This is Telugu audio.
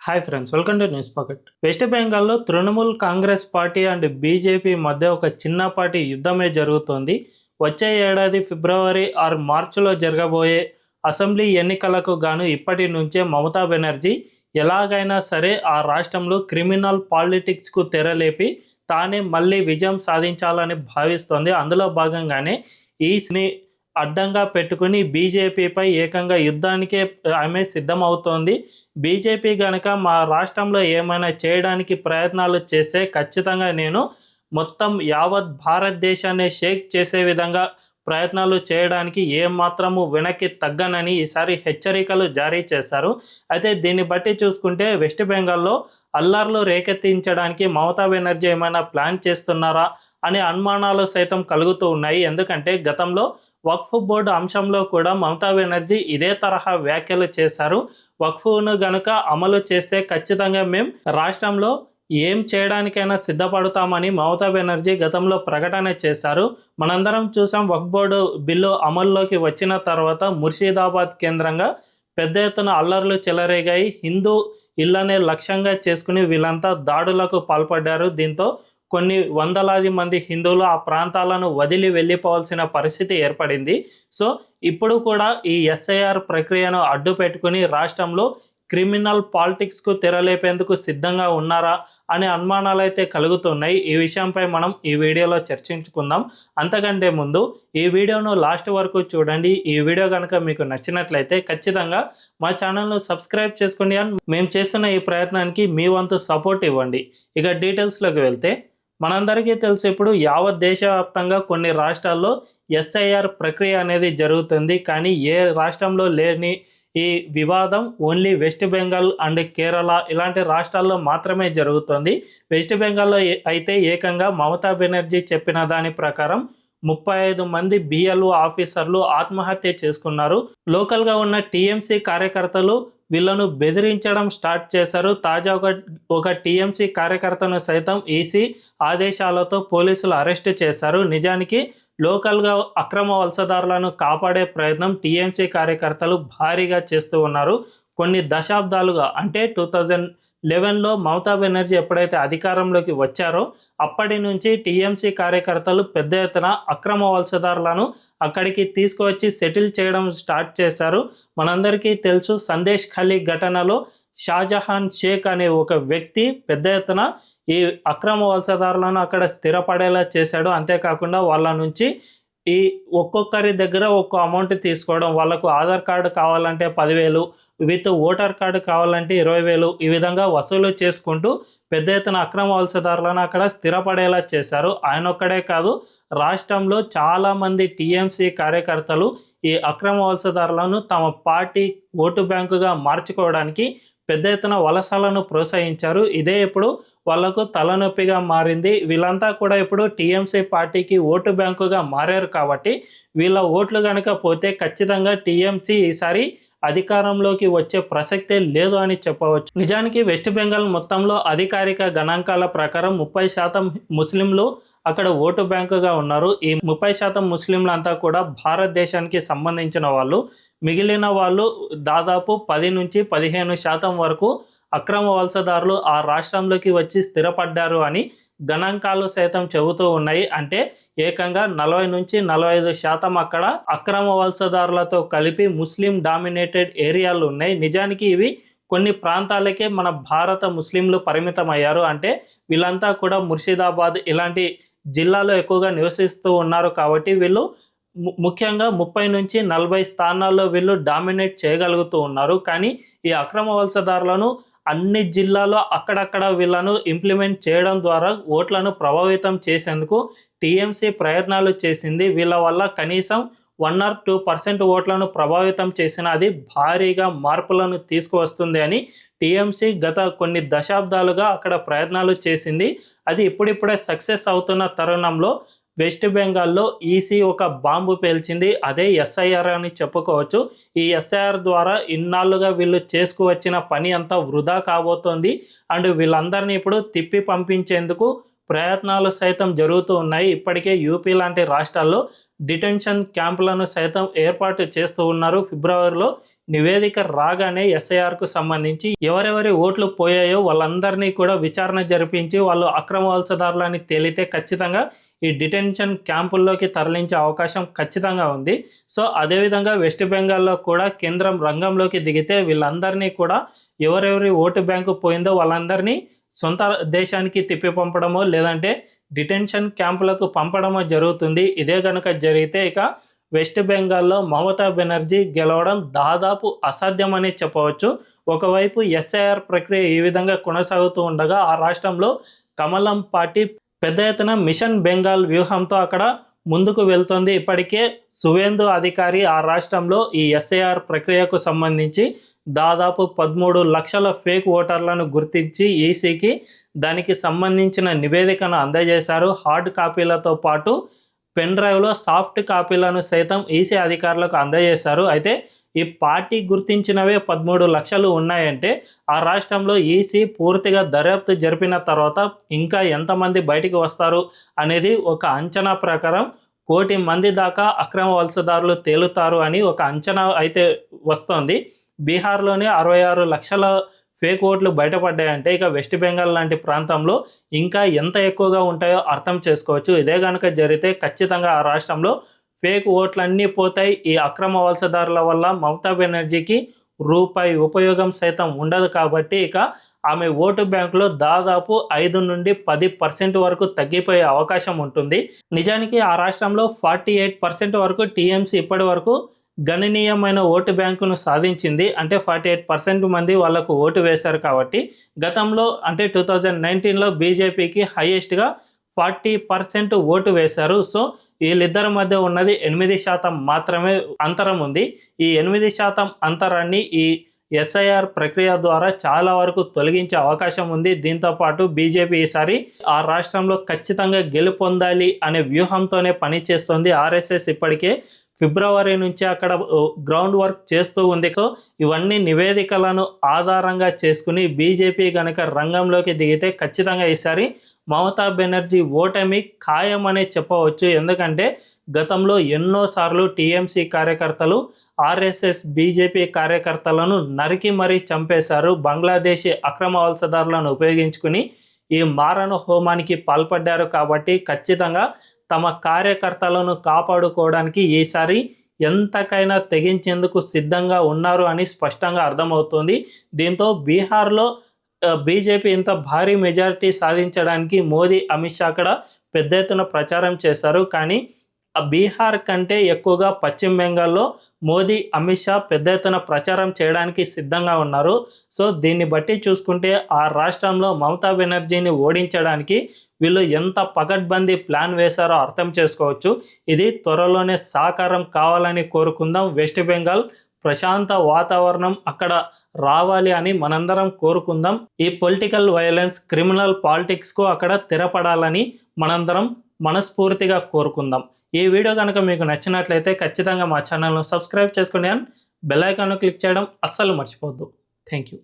Hi friends, welcome to news pocket. West బెంగాల్లో Trinamool Congress party and BJP మధ్య ఒక చిన్నపాటి యుద్ధమే జరుగుతోంది. వచ్చే ఏడాది ఫిబ్రవరి ఆర్ మార్చిలో జరగబోయే అసెంబ్లీ ఎన్నికలకు గాను ఇప్పటి నుంచే మమతా బెనర్జీ ఎలాగైనా సరే ఆ రాష్ట్రంలో క్రిమినల్ పాలిటిక్స్కు తెరలేపి తానే మళ్ళీ విజయం సాధించాలని భావిస్తోంది. అందులో భాగంగానే ఈస్ని అడ్డంగా పెట్టుకుని బీజేపీపై ఏకంగా యుద్ధానికే ఆమె సిద్ధమవుతోంది. బీజేపీ గనక మా రాష్ట్రంలో ఏమైనా చేయడానికి ప్రయత్నాలు చేస్తే ఖచ్చితంగా నేను మొత్తం యావత్ భారతదేశాన్ని షేక్ చేసే విధంగా ప్రయత్నాలు చేయడానికి ఏమాత్రము వెనక్కి తగ్గనని ఈసారి హెచ్చరికలు జారీ చేశారు. అయితే దీన్ని బట్టి చూసుకుంటే వెస్ట్ బెంగాల్లో అల్లర్లు రేకెత్తించడానికి మమతా బెనర్జీ ఏమైనా ప్లాన్ చేస్తున్నారా అనే అనుమానాలు సైతం కలుగుతూ ఉన్నాయి. ఎందుకంటే గతంలో వక్ఫ్ బోర్డు అంశంలో కూడా మమతా బెనర్జీ ఇదే తరహా వ్యాఖ్యలు చేశారు. వక్ఫ్ను గనుక అమలు చేస్తే ఖచ్చితంగా మేము రాష్ట్రంలో ఏం చేయడానికైనా సిద్ధపడతామని మమతా బెనర్జీ గతంలో ప్రకటన చేశారు. మనందరం చూసాం, వక్ఫ్ బోర్డు బిల్లు అమల్లోకి వచ్చిన తర్వాత ముర్షిదాబాద్ కేంద్రంగా పెద్ద ఎత్తున అల్లర్లు చెలరేగాయి. హిందూ ఇళ్లనే లక్ష్యంగా చేసుకుని వీళ్ళంతా దాడులకు పాల్పడ్డారు. దీంతో కొన్ని వందలాది మంది హిందువులు ఆ ప్రాంతాలను వదిలి వెళ్ళిపోవాల్సిన పరిస్థితి ఏర్పడింది. సో ఇప్పుడు కూడా ఈ ఎస్ఐఆర్ ప్రక్రియను అడ్డు పెట్టుకుని రాష్ట్రంలో క్రిమినల్ పాలిటిక్స్కు తెరలేపేందుకు సిద్ధంగా ఉన్నారా అనే అనుమానాలు అయితే కలుగుతున్నాయి. ఈ విషయంపై మనం ఈ వీడియోలో చర్చించుకుందాం. అంతకంటే ముందు ఈ వీడియోను లాస్ట్ వరకు చూడండి. ఈ వీడియో కనుక మీకు నచ్చినట్లయితే ఖచ్చితంగా మా ఛానల్ను సబ్స్క్రైబ్ చేసుకోండి. అని మేము చేస్తున్న ఈ ప్రయత్నానికి మీ వంతు సపోర్ట్ ఇవ్వండి. ఇక డీటెయిల్స్లోకి వెళ్తే, మనందరికీ తెలుసు, ఇప్పుడు యావత్ దేశవ్యాప్తంగా కొన్ని రాష్ట్రాల్లో ఎస్ఐఆర్ ప్రక్రియ అనేది జరుగుతుంది. కానీ ఏ రాష్ట్రంలో లేని ఈ వివాదం only west Bengal and Kerala ఇలాంటి రాష్ట్రాల్లో మాత్రమే జరుగుతుంది. వెస్ట్ బెంగాల్లో అయితే ఏకంగా మమతా బెనర్జీ చెప్పిన దాని ప్రకారం 35 మంది బిఎల్ఓ ఆఫీసర్లు ఆత్మహత్య చేసుకున్నారు. లోకల్గా ఉన్న టీఎంసీ కార్యకర్తలు వీళ్ళను బెదిరించడం స్టార్ట్ చేశారు. తాజాగా ఒక టీఎంసీ కార్యకర్తను సైతం ఈసీ ఆదేశాలతో పోలీసులు అరెస్టు చేశారు. నిజానికి లోకల్గా అక్రమ వలసదారులను కాపాడే ప్రయత్నం టీఎంసీ కార్యకర్తలు భారీగా చేస్తూ ఉన్నారు. కొన్ని దశాబ్దాలుగా, అంటే 2011లో మమతా బెనర్జీ ఎప్పుడైతే అధికారంలోకి వచ్చారో అప్పటి నుంచి టీఎంసీ కార్యకర్తలు పెద్ద ఎత్తున అక్రమ వలసదారులను అక్కడికి తీసుకువచ్చి సెటిల్ చేయడం స్టార్ట్ చేశారు. మనందరికీ తెలుసు, సందేశ్ ఖలీ ఘటనలో షాజహాన్ షేక్ అనే ఒక వ్యక్తి పెద్ద ఎత్తున ఈ అక్రమ వలసదారులను అక్కడ స్థిరపడేలా చేశాడు. అంతేకాకుండా వాళ్ళ నుంచి ఈ ఒక్కొక్కరి దగ్గర ఒక్కో అమౌంట్ తీసుకోవడం, వాళ్ళకు ఆధార్ కార్డు కావాలంటే 10,000, విత్ ఓటర్ కార్డు కావాలంటే 20,000, ఈ విధంగా వసూలు చేసుకుంటూ పెద్ద ఎత్తున అక్రమ వలసదారులను అక్కడ స్థిరపడేలా చేశారు. ఆయన ఒక్కడే కాదు, రాష్ట్రంలో చాలామంది టీఎంసీ కార్యకర్తలు ఈ అక్రమ వలసదారులను తమ పార్టీ ఓటు బ్యాంకుగా మార్చుకోవడానికి పెద్ద ఎత్తున వలసలను ప్రోత్సహించారు. ఇదే ఇప్పుడు వాళ్లకు తలనొప్పిగా మారింది. వీళ్ళంతా కూడా ఇప్పుడు టీఎంసీ పార్టీకి ఓటు బ్యాంకుగా మారారు. కాబట్టి వీళ్ళ ఓట్లు కనుక పోతే ఖచ్చితంగా టీఎంసీ ఈసారి అధికారంలోకి వచ్చే ప్రసక్తే లేదు అని చెప్పవచ్చు. నిజానికి వెస్ట్ బెంగాల్ మొత్తంలో అధికారిక గణాంకాల ప్రకారం 30% ముస్లింలు అక్కడ ఓటు బ్యాంకుగా ఉన్నారు. ఈ 30% ముస్లింలంతా కూడా భారతదేశానికి సంబంధించిన వాళ్ళు. మిగిలిన వాళ్ళు దాదాపు 10 నుంచి 15% వరకు అక్రమ వలసదారులు ఆ రాష్ట్రంలోకి వచ్చి స్థిరపడ్డారు అని గణాంకాలు సైతం చెబుతూ ఉన్నాయి. అంటే ఏకంగా 40 నుంచి 45% అక్కడ అక్రమ వలసదారులతో కలిపి ముస్లిం డామినేటెడ్ ఏరియాలు ఉన్నాయి. నిజానికి ఇవి కొన్ని ప్రాంతాలకే మన భారత ముస్లింలు పరిమితం అయ్యారు. అంటే వీళ్ళంతా కూడా ముర్షిదాబాద్ ఇలాంటి జిల్లాలో ఎక్కువగా నివసిస్తూ ఉన్నారు. కాబట్టి వీళ్ళు ముఖ్యంగా 30 నుంచి 40 స్థానాల్లో వీళ్ళు డామినేట్ చేయగలుగుతూ ఉన్నారు. కానీ ఈ అక్రమ వలసదారులను అన్ని జిల్లాల్లో అక్కడక్కడ వీళ్ళను ఇంప్లిమెంట్ చేయడం ద్వారా ఓట్లను ప్రభావితం చేసేందుకు టీఎంసీ ప్రయత్నాలు చేసింది. వీళ్ళ వల్ల కనీసం 1 or 2% ఓట్లను ప్రభావితం చేసిన అది భారీగా మార్పులను తీసుకువస్తుంది అని టీఎంసీ గత కొన్ని దశాబ్దాలుగా అక్కడ ప్రయత్నాలు చేసింది. అది ఇప్పుడిప్పుడే సక్సెస్ అవుతున్న తరుణంలో వెస్ట్ బెంగాల్లో ఈసీ ఒక బాంబు పేల్చింది. అదే ఎస్ఐఆర్ అని చెప్పుకోవచ్చు. ఈ ఎస్ఐఆర్ ద్వారా ఇన్నాళ్ళుగా వీళ్ళు చేసుకువచ్చిన పని అంతా వృధా కాబోతోంది. అండ్ వీళ్ళందరినీ ఇప్పుడు తిప్పి పంపించేందుకు ప్రయత్నాలు సైతం జరుగుతూ ఉన్నాయి. ఇప్పటికే యూపీ లాంటి రాష్ట్రాల్లో డిటెన్షన్ క్యాంపులను సైతం ఏర్పాటు చేస్తూ ఉన్నారు. ఫిబ్రవరిలో నివేదిక రాగానే ఎస్ఐఆర్కు సంబంధించి ఎవరెవరి ఓట్లు పోయాయో వాళ్ళందరినీ కూడా విచారణ జరిపించి వాళ్ళు అక్రమ వలసదారులని తేలితే ఖచ్చితంగా ఈ డిటెన్షన్ క్యాంపుల్లోకి తరలించే అవకాశం ఖచ్చితంగా ఉంది. సో అదేవిధంగా వెస్ట్ బెంగాల్లో కూడా కేంద్రం రంగంలోకి దిగితే వీళ్ళందరినీ కూడా ఎవరెవరి ఓటు బ్యాంకు పోయిందో వాళ్ళందరినీ సొంత దేశానికి తిప్పి పంపడమో లేదంటే డిటెన్షన్ క్యాంపులకు పంపడమో జరుగుతుంది. ఇదే కనుక జరిగితే ఇక వెస్ట్ బెంగాల్లో మమతా బెనర్జీ గెలవడం దాదాపు అసాధ్యమని చెప్పవచ్చు. ఒకవైపు ఎస్ఐఆర్ ప్రక్రియ ఈ విధంగా కొనసాగుతూ ఉండగా ఆ రాష్ట్రంలో కమలం పార్టీ పెద్ద ఎత్తున మిషన్ బెంగాల్ వ్యూహంతో అక్కడ ముందుకు వెళ్తోంది. ఇప్పటికే సువేందు అధికారి ఆ రాష్ట్రంలో ఈ ఎస్ఐఆర్ ప్రక్రియకు సంబంధించి దాదాపు 13 లక్షల ఫేక్ ఓటర్లను గుర్తించి ఈసీకి దానికి సంబంధించిన నివేదికను అందజేశారు. హార్డ్ కాపీలతో పాటు పెన్ డ్రైవ్లో సాఫ్ట్ కాపీలను సైతం ఈసీ అధికారులకు అందజేశారు. అయితే ఈ పార్టీ గుర్తించినవే 13 లక్షలు ఉన్నాయంటే ఆ రాష్ట్రంలో ఈసీ పూర్తిగా దర్యాప్తు జరిపిన తర్వాత ఇంకా ఎంతమంది బయటికి వస్తారు అనేది ఒక అంచనా ప్రకారం 1 కోటి మంది దాకా అక్రమ వలసదారులు తేలుతారు అని ఒక అంచనా అయితే వస్తోంది. బీహార్లోనే 66 లక్షల ఫేక్ ఓట్లు బయటపడ్డాయంటే ఇక వెస్ట్ బెంగాల్ లాంటి ప్రాంతంలో ఇంకా ఎంత ఎక్కువగా ఉంటాయో అర్థం చేసుకోవచ్చు. ఇదే కనుక జరిగితే ఖచ్చితంగా ఆ రాష్ట్రంలో ఫేక్ ఓట్లన్నీ పోతాయి. ఈ అక్రమ వలసదారుల వల్ల మమతా బెనర్జీకి రూపాయి ఉపయోగం సైతం ఉండదు. కాబట్టి ఇక ఆమె ఓటు బ్యాంకులో దాదాపు 5 నుండి 10% వరకు తగ్గిపోయే అవకాశం ఉంటుంది. నిజానికి ఆ రాష్ట్రంలో 48% వరకు టీఎంసీ ఇప్పటి వరకు గణనీయమైన ఓటు బ్యాంకును సాధించింది. అంటే 48% మంది వాళ్లకు ఓటు వేశారు. కాబట్టి గతంలో అంటే 2019లో బీజేపీకి హైయెస్ట్గా 40% ఓటు వేశారు. సో వీళ్ళిద్దరి మధ్య ఉన్నది 8% మాత్రమే అంతరం ఉంది. ఈ 8% అంతరాన్ని ఈ ఎస్ఐఆర్ ప్రక్రియ ద్వారా చాలా వరకు తొలగించే అవకాశం ఉంది. దీంతోపాటు బీజేపీ ఈసారి ఆ రాష్ట్రంలో ఖచ్చితంగా గెలుపొందాలి అనే వ్యూహంతోనే పనిచేస్తోంది. ఆర్ఎస్ఎస్ ఇప్పటికే ఫిబ్రవరి నుంచి అక్కడ గ్రౌండ్ వర్క్ చేస్తూ ఉంది. సో ఇవన్నీ నివేదికలను ఆధారంగా చేసుకుని బీజేపీ కనుక రంగంలోకి దిగితే ఖచ్చితంగా ఈసారి మమతా బెనర్జీ ఓటమి ఖాయమనే చెప్పవచ్చు. ఎందుకంటే గతంలో ఎన్నోసార్లు టీఎంసీ కార్యకర్తలు ఆర్ఎస్ఎస్ బీజేపీ కార్యకర్తలను నరికి మరీ చంపేశారు. బంగ్లాదేశీ అక్రమ వలసదారులను ఉపయోగించుకుని ఈ మారణ హోమానికి పాల్పడ్డారు. కాబట్టి ఖచ్చితంగా తమ కార్యకర్తలను కాపాడుకోవడానికి ఈసారి ఎంతకైనా తెగించేందుకు సిద్ధంగా ఉన్నారు అని స్పష్టంగా అర్థమవుతుంది. దీంతో బీహార్లో బీజేపీ ఇంత భారీ మెజారిటీ సాధించడానికి మోదీ, అమిత్ షా అక్కడ పెద్ద ఎత్తున ప్రచారం చేశారు. కానీ బీహార్ కంటే ఎక్కువగా పశ్చిమ బెంగాల్లో మోదీ, అమిత్ షా పెద్ద ఎత్తున ప్రచారం చేయడానికి సిద్ధంగా ఉన్నారు. సో దీన్ని బట్టి చూసుకుంటే ఆ రాష్ట్రంలో మమతా బెనర్జీని ఓడించడానికి వీళ్ళు ఎంత పకడ్బందీ ప్లాన్ వేశారో అర్థం చేసుకోవచ్చు. ఇది త్వరలోనే సాకారం కావాలని కోరుకుందాం. వెస్ట్ బెంగాల్ ప్రశాంత వాతావరణం అక్కడ రావాలి అని మనందరం కోరుకుందాం. ఈ పొలిటికల్ వైలెన్స్, క్రిమినల్ పాలిటిక్స్కు అక్కడ తెరపడాలని మనందరం మనస్ఫూర్తిగా కోరుకుందాం. ఈ వీడియో కనుక మీకు నచ్చినట్లయితే ఖచ్చితంగా మా ఛానల్ను సబ్స్క్రైబ్ చేసుకోండి అండ్ బెల్ ఐకాన్ను క్లిక్ చేయడం అస్సలు మర్చిపోవద్దు. Thank you.